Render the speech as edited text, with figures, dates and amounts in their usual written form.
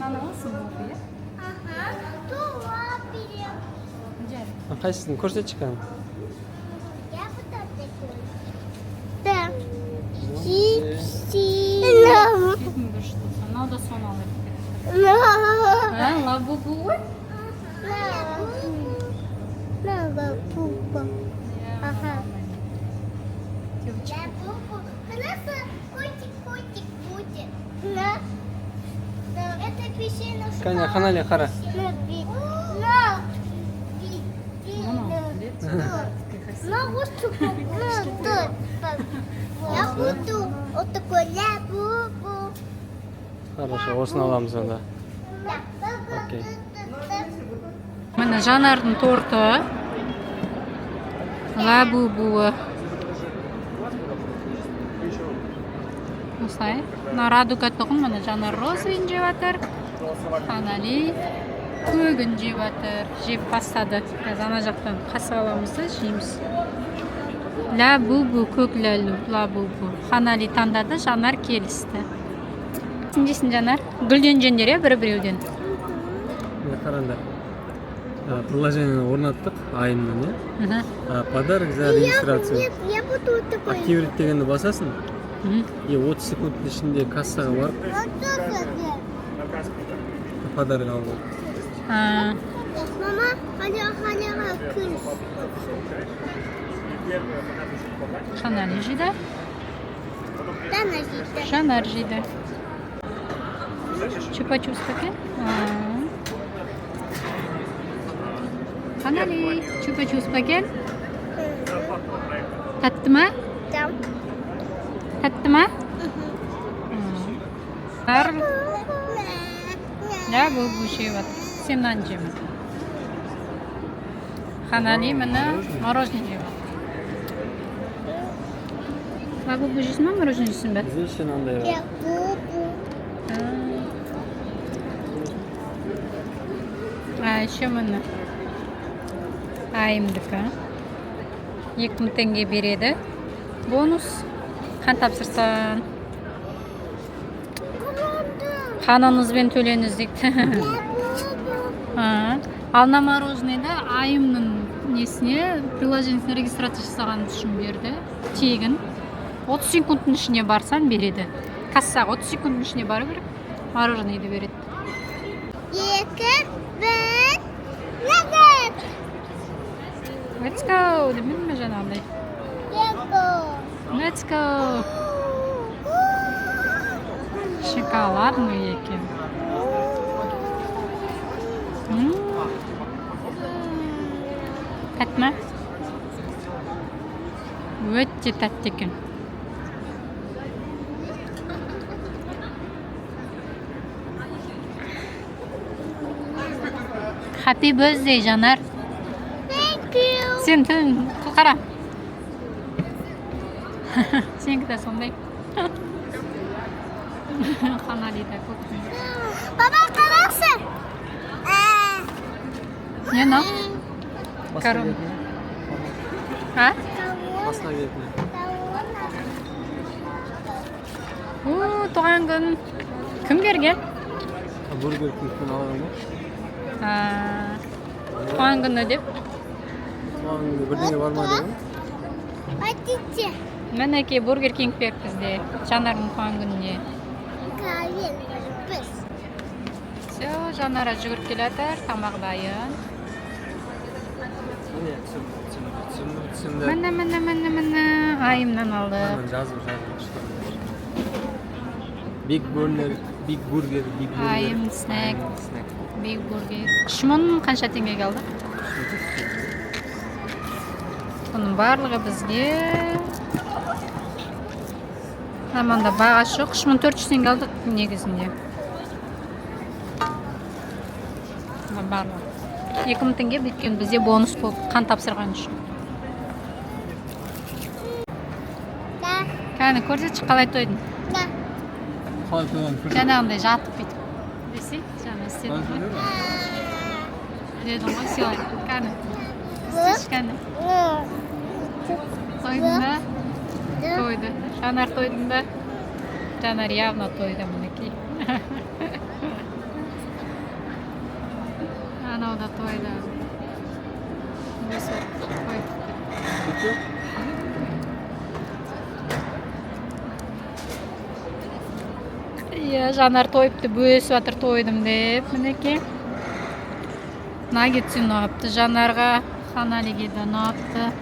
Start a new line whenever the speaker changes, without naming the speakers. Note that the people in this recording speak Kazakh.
Sen alasın bu okuyu.
Qaysisin ko'rsatchi qani?
Gitmiyor işte. Sana da son alır. Ha, Labubu.
Qani, qanali qara.
Вот такой ля-бу-бу.
Хорошо, осыны аламыз онда. Окей.
Mana Жанардың торты. Лабубу. Осылай. Мына радуга тұғын, мына Жанар розовин жеп жатыр. Қанали көгін жеп жатыр. Жеп бастады. Біз ана жақтан қасық аламыз да жейміз. Лабубу, көк лабубу. Қанали таңдады, Жанар келісті. Сен жейсің, Жанар? Гүлден жеңдер, бір-біреуден.
Қараңдар. Приложение орнаттық айымнан, подарок за регистрацию.
Я буду вот такой.
Активировать дегенді басасың. И 30 секундтың ішінде кассаға барып подарок алып.
Мама, халяға күн.
Қанали жейді?
Дана жейді.
Жанар жейді. Чупа-чупс пакет? Қанали, чупа-чупс пакет? Татты ма?
Там.
Татты ма? Да, бұл жеп жатыр. Сен нан жеме. Қанали міне мороженое жеп жатыр. Лабубу жейсің ба, мороженое жейсің бе?
Здесь андай бар.
Я бу-бу.
Еще міне айымдікі. 2000 теңге береді. Бонус. Қан тапсырсан. Қаныңызбен төлеңіз дейді. Ал мына мороженойды айымның несіне приложениесіне регистрация жасаған үшін берді. Тегін. 30 секундтың ішіне барсан береді. Кассаға 30 секундтың ішіне бару керек. Мороженойды береді.
Екі, бір, нәгет.
Let's go. Демін ме жаңағыдай? Let's go. Шоколадный екен. Тәтті ма? Өте тәтті екен. Happy birthday, Жанар.
Thank you.
Сен қара. Сенікі де сондай. Қанали да көп.
Баба, қарақсың.
Не, но? Корон. А?
Басына кетіне.
Туған күн. Кім берген?
Бургер Кингтен алған ба?
Туған күні деп.
Туған күні бірдеңе бар ма деген?
Әйтте.
Мінекей Бургер Кинг берді бізде. Жанардың туған күніне.
Кайын, біз.
Все, Жанара жүгіріп келатыр, тамақ дайын. Міне. Айымнан алды.
Жазып. Big burger.
Айым снэк. Big burger. Шмон қанша теңгеге алды? Бұның барлығы бізге. Аманда бағасы жоқ. 3400 теңге алдық негізінде. Барлығы. 2000 теңге біткен бізде бонус болып қан тапсырған үшін. Кәні көрсетші қалай тойдың?
Қалай тойған көрсетші?
Жаңағындай жатып бүйтіп. Десе, жаңа істедің ғой. Дедің ғой, сыйлай. Кәні. Істеші кәні. Тойдың ба? Тойды. Жанар тойдың ба? Жанар явно тойды мінекей. Анау да тойда. Ой.
Бүйтіп.
Иә, Жанар тойыпты, бөлісіп жатыр тойдым деп, мінекей. Наггетс ұнапты Жанарға, Ханалиге де ұнапты.